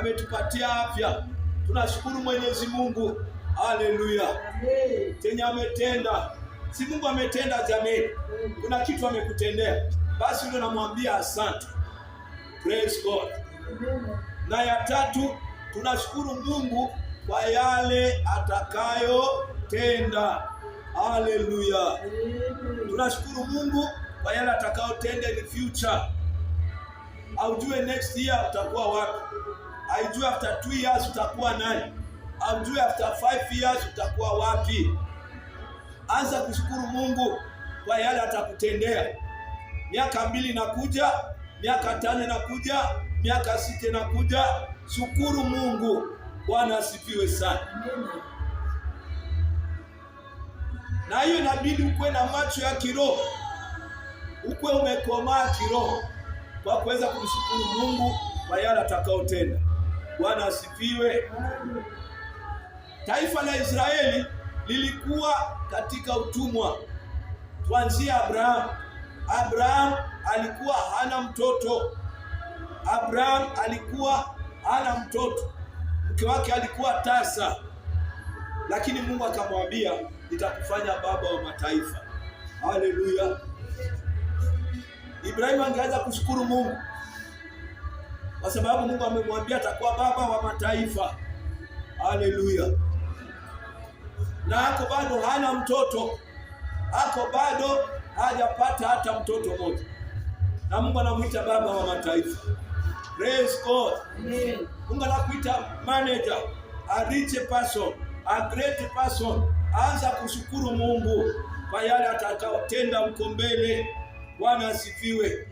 ametupatia afya. Tunashukuru Mwenyezi Mungu. Haleluya. Tena ametenda. Si Mungu ametenda jamani. Kuna kitu amekutendea. Basi ndio namwambia asante. Praise God. Na ya tatu, tunashukuru Mungu kwa yale atakayotenda. Haleluya. Tunashukuru Mungu kwa yale atakayotenda in the future. Aujue next year utakuwa wapi. Aujue after 2 years utakuwa nani. Aujue after 5 years utakuwa wapi. Anza kushukuru Mungu kwa yale atakutendea. Miaka 2 inakuja, miaka 5 inakuja, miaka 6 inakuja. Shukuru Mungu. Bwana asifiwe sana. Na hiyo inabidi ukwe na macho ya kiroho. Ukwe umekomaa kiroho kwa kuweza kumshukuru Mungu kwa yale atakayotenda. Bwana asifiwe. Taifa la Israeli lilikuwa katika utumwa. Tuanzia Abraham. Abraham alikuwa hana mtoto. Abraham alikuwa hana mtoto. Mke wake alikuwa tasa. Lakini Mungu akamwambia, nitakufanya baba wa mataifa. Haleluya. Ibrahim angeanza kushukuru Mungu kwa sababu Mungu amemwambia atakuwa baba wa mataifa. Haleluya. Na ako bado hana mtoto. Ako bado hajapata hata mtoto mmoja. Na Mungu anamuita baba wa mataifa. Praise God. Amen. Mungu anakuita manager, a rich person, a great person. Anza kushukuru Mungu kwa yale atakayotenda huko mbele. Bwana asifiwe.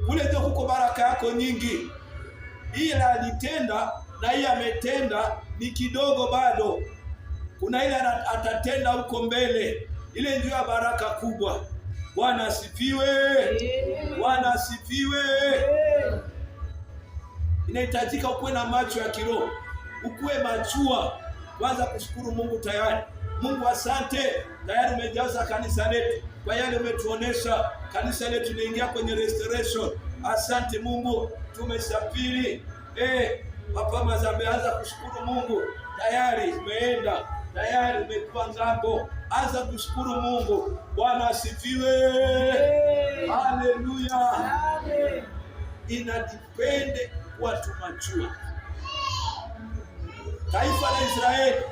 Kule ndio kuko baraka yako nyingi. Ile alitenda na hii ametenda ni kidogo bado. Kuna ile atatenda huko mbele. Ile ndio baraka kubwa. Bwana asifiwe. Bwana asifiwe. Inahitajika ukuwe na macho ya kiroho. Ukuwe machua. Kwanza kushukuru Mungu tayari. Mungu asante. Tayari umejaza kanisa letu. Kwa yale umetuonesha, kanisa letu linaingia kwenye restoration. Asante Mungu, tumesafiri. Papa Mazambe, anza kushukuru Mungu. Tayari umeenda, tayari umekuwa ngambo. Anza kushukuru Mungu. Bwana asifiwe. Haleluya. Amen. Inadipende watu machua. Taifa la Israeli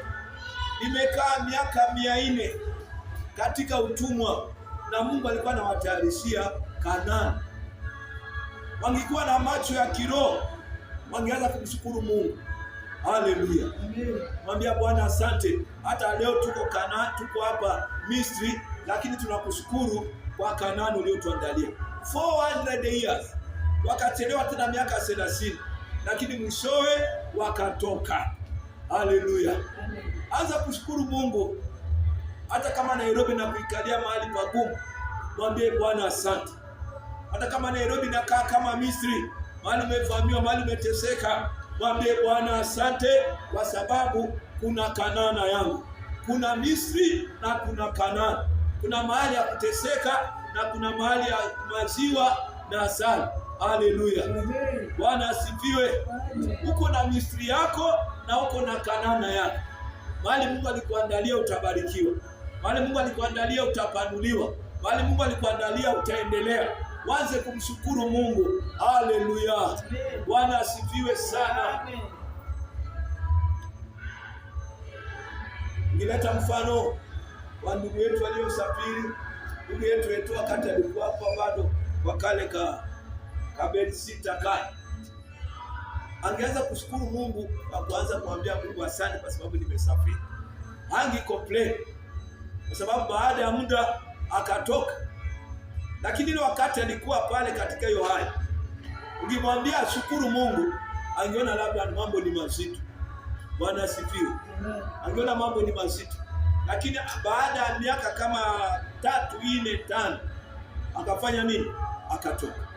limekaa miaka 400 katika utumwa. Na Mungu alikuwa anawatayarishia Kanaani. Wangekuwa na macho ya kiroho, wangeanza kumshukuru Mungu. Haleluya. Mwambia Bwana asante. Hata leo tuko Kanaani, tuko hapa Misri, lakini tunakushukuru kwa Kanaani uliotuandalia. 400 years. Wakachelewa tena miaka 30, lakini mwishowe wakatoka. Haleluya. Anza kushukuru Mungu. Hata kama Nairobi na kuikalia mahali pagumu, mwambie Bwana asante. Hata kama Nairobi nakaa kama Misri, mahali umevamiwa, mahali umeteseka, mwambie Bwana asante kwa sababu kuna Kanaani yangu. Kuna Misri na kuna Kanaani. Kuna mahali ya kuteseka na kuna mahali ya maziwa na asali. Haleluya. Bwana asifiwe. Uko na Misri yako na uko na Kanaani yako. Mahali Mungu alikuandalia utabarikiwa. Mahali Mungu alikuandalia utapanuliwa. Mahali Mungu alikuandalia utaendelea. Waanze kumshukuru Mungu. Haleluya. Bwana asifiwe sana. Nileta mfano wa ndugu yetu aliyosafiri. Ndugu yetu wakati alikuwa hapa bado kwa kale ka bed sita kale. Angeanza kushukuru Mungu kwa kuanza kumwambia Mungu asante kwa sababu nimesafiri. Hangi complain. Kwa sababu baada ya muda akatoka. Lakini ile wakati alikuwa pale katika hiyo hali, ukimwambia shukuru Mungu, angeona labda mambo ni mazito. Bwana asifiwe. Angeona mambo ni mazito. Lakini baada ya miaka kama 3, 4, 5 akafanya nini? Akatoka.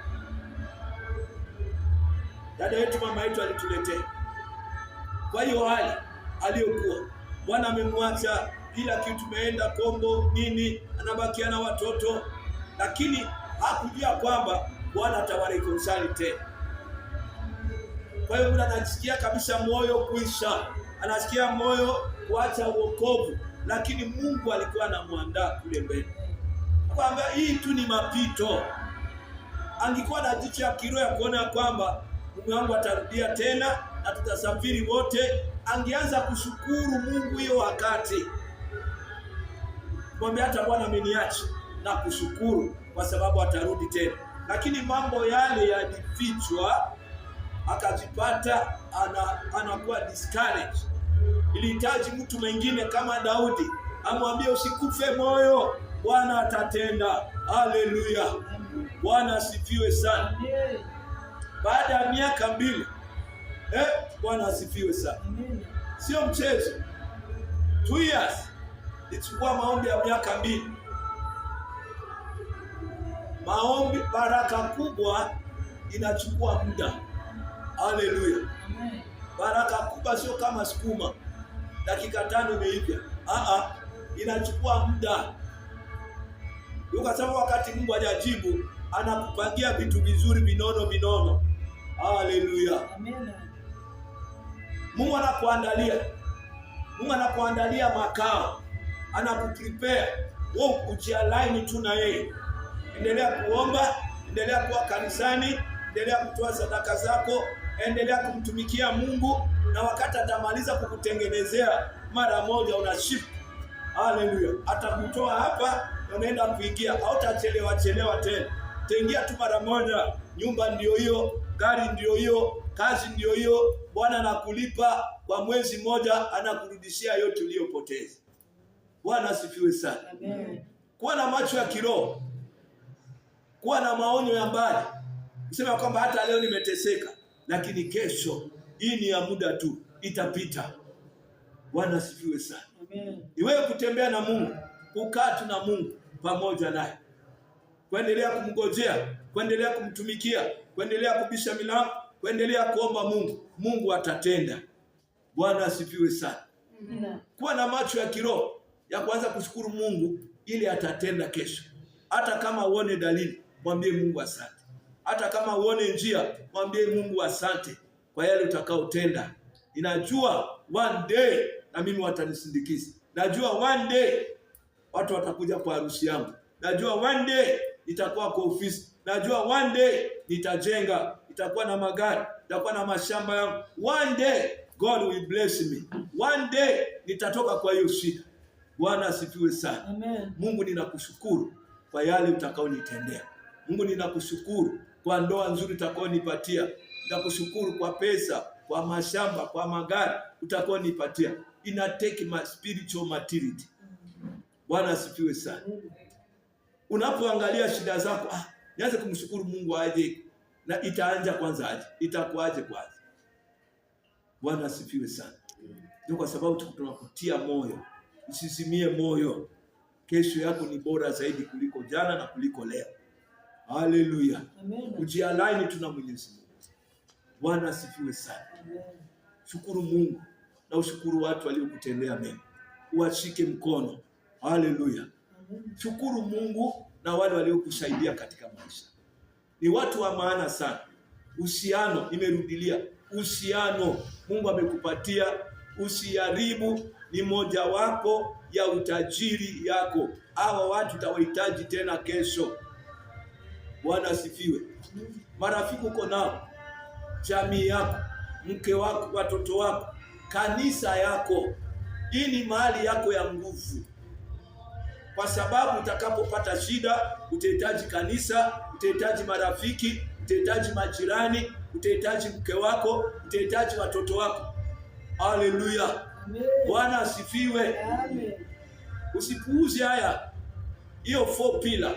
Dada yetu, mama yetu alituletea. Kwa hiyo hali aliyokuwa, Bwana amemwacha kila kitu, tumeenda Kongo nini, anabakia na watoto, lakini hakujua kwamba Bwana atawareconcile tena. Kwa hiyo mtu anasikia kabisa moyo kuisha, anasikia moyo kuacha wokovu, lakini Mungu alikuwa anamwandaa kule mbele. Kwamba hii tu ni mapito. Angekuwa na jicho ya kiroho ya kuona kwamba mume wangu atarudia tena na tutasafiri wote, angeanza kushukuru Mungu hiyo wakati. Mwambie hata Bwana ameniacha, na kushukuru kwa sababu atarudi tena. Lakini mambo yale yalifichwa, akajipata anakuwa discouraged. Ilihitaji mtu mwingine kama Daudi amwambie usikufe moyo, Bwana atatenda. Haleluya. Bwana asifiwe sana. Baada ya miaka 2, Bwana asifiwe sana. Sio mchezo. 2 years. Ilichukua maombi ya miaka 2. Maombi, baraka kubwa inachukua muda. Haleluya. Baraka kubwa sio kama sukuma, dakika 5 imeiva. Inachukua muda. Kwa sababu wakati Mungu hajajibu, anakupangia vitu vizuri vinono. Haleluya. Amen. Mungu anakuandalia makao. Anakuprepare. Wewe ujialign tu na yeye. Endelea kuomba, endelea kuwa kanisani, endelea kutoa sadaka zako, endelea kumtumikia Mungu, na wakati atamaliza kukutengenezea mara moja una shift. Haleluya. Atakutoa hapa na unaenda kuingia, hautachelewa tena. Utaingia tu mara moja. Nyumba ndio hiyo, gari ndio hiyo, kazi ndio hiyo. Bwana anakulipa kwa mwezi mmoja, anakurudishia yote uliyopoteza. Bwana asifiwe sana. Amen. Kuwa na macho ya kiroho, kuwa na maonyo ya mbali. Usema kwamba hata leo nimeteseka, lakini kesho hii ni ya muda tu, itapita. Bwana asifiwe sana. Amen. Ni wewe kutembea na Mungu, kukaa tu na Mungu pamoja naye, kuendelea kumngojea, kuendelea kumtumikia, kuendelea kubisha milango, kuendelea kuomba Mungu. Mungu atatenda. Bwana asifiwe sana. Amen. Kuwa na macho ya kiroho ya kuanza kushukuru Mungu ili atatenda kesho. Hata kama uone dalili, mwambie Mungu asante. Hata kama uone njia, mwambie Mungu asante kwa yale utakaotenda. Ninajua one day na mimi watanisindikiza. Najua one day watu watakuja kwa harusi yangu. Najua one day nitakuwa kwa ofisi. Najua one day nitajenga, nitakuwa na magari, nitakuwa na mashamba yangu. One day God will bless me. One day nitatoka kwa hiyo shida. Bwana asifiwe sana. Amen. Mungu ninakushukuru kwa yale utakaonitendea. Mungu ninakushukuru kwa ndoa nzuri utakaonipatia. Ninakushukuru kwa pesa, kwa mashamba, kwa magari utakaonipatia. Ina take my spiritual maturity. Bwana asifiwe sana. Unapoangalia shida zako, nianze kumshukuru Mungu aje, na itaanza kwanza aje. Itakuaje kwanza? Bwana asifiwe sana. Ndio kwa sababu tunakutia moyo. Usizimie moyo. Kesho yako ni bora zaidi kuliko jana na kuliko leo. Haleluya. Amen. Ujialign tuna Mwenyezi Mungu. Bwana asifiwe sana. Amen. Shukuru Mungu na ushukuru watu waliokutendea mema. Uwashike mkono. Haleluya. Amen. Shukuru Mungu na wale waliokusaidia katika maisha. Ni watu wa maana sana. Uhusiano, nimerudilia. Uhusiano Mungu amekupatia, usiharibu. Ni moja wapo ya utajiri yako. Hawa watu utawahitaji tena kesho. Bwana asifiwe. Marafiki uko nao, jamii yako, mke wako, watoto wako, kanisa yako. Hii ni mahali yako ya nguvu. Kwa sababu utakapopata shida, utahitaji kanisa, utahitaji marafiki, utahitaji majirani, utahitaji mke wako, utahitaji watoto wako. Haleluya. Bwana asifiwe. Amen. Usipuuze haya. Hiyo 4 pillar.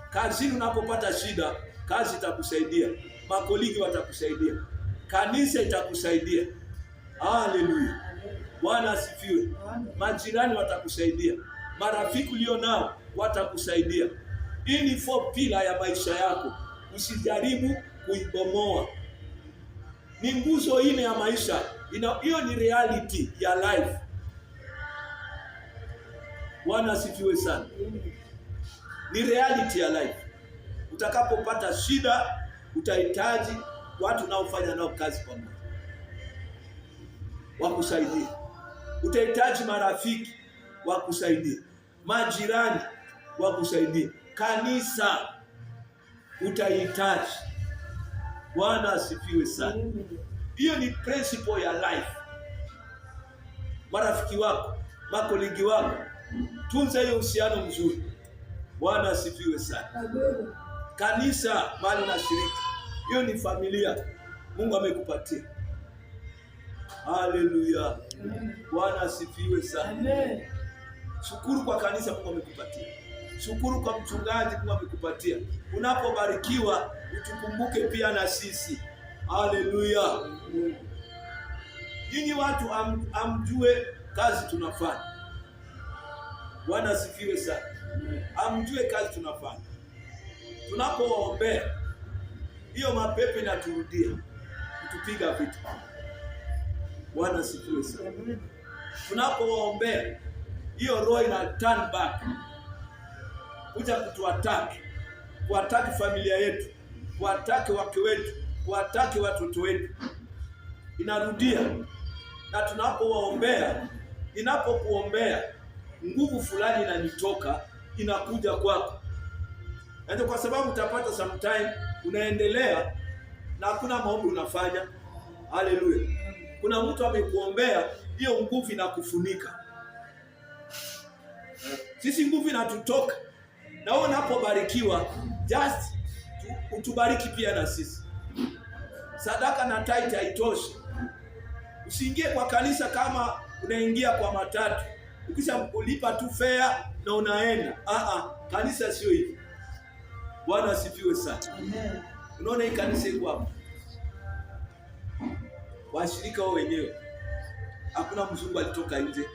Kazi unapopata shida, kazi itakusaidia. Makoligi watakusaidia. Kanisa itakusaidia. Haleluya. Bwana asifiwe. Majirani watakusaidia. Marafiki ulio nao watakusaidia. Hii ni 4 pillar ya maisha yako. Usijaribu kuibomoa. Ni nguzo ile ya maisha. Hiyo ni reality ya life. Bwana asifiwe sana. Ni reality ya life. Utakapopata shida, utahitaji watu unaofanya nao kazi pamoja wakusaidie. Utahitaji marafiki wakusaidie, majirani wakusaidie, kanisa utahitaji. Bwana asifiwe sana. Hiyo ni principle ya life. Marafiki wako, makolegi wako, tunza hiyo uhusiano mzuri. Bwana asifiwe sana. Kanisa mali na shirika, hiyo ni familia Mungu amekupatia. Haleluya. Bwana asifiwe sana. Shukuru kwa kanisa Mungu amekupatia. Shukuru kwa mchungaji Mungu amekupatia. Unapobarikiwa utukumbuke pia na sisi. Haleluya. Nyinyi watu amjue kazi tunafanya. Bwana asifiwe sana. Amjue kazi tunafanya. Tunapoombea hiyo mapepo inaturudia, kutupiga vita. Bwana asifiwe sana. Tunapoombea hiyo roho ina turn back, kuja kutuattack, kuattack familia yetu, kuattack wake wetu, kuattack watoto wetu. Inarudia. Na tunapowaombea, ninapokuombea, nguvu fulani inanitoka, inakuja kwako. Ndio kwa sababu utapata sometime unaendelea na hakuna maombi unafanya. Haleluya. Kuna mtu amekuombea, hiyo nguvu inakufunika. Sisi nguvu inatutoka. Na wewe unapobarikiwa, just utubariki pia na sisi. Sadaka na tithe haitoshi. Usiingie kwa kanisa kama unaingia kwa matatu. Ukisha kulipa tu fare na unaenda. Kanisa sio hivi. Bwana asifiwe sana. Amen. Unaona hii kanisa iko hapa. Washirika wao wenyewe. Hakuna mzungu alitoka nje.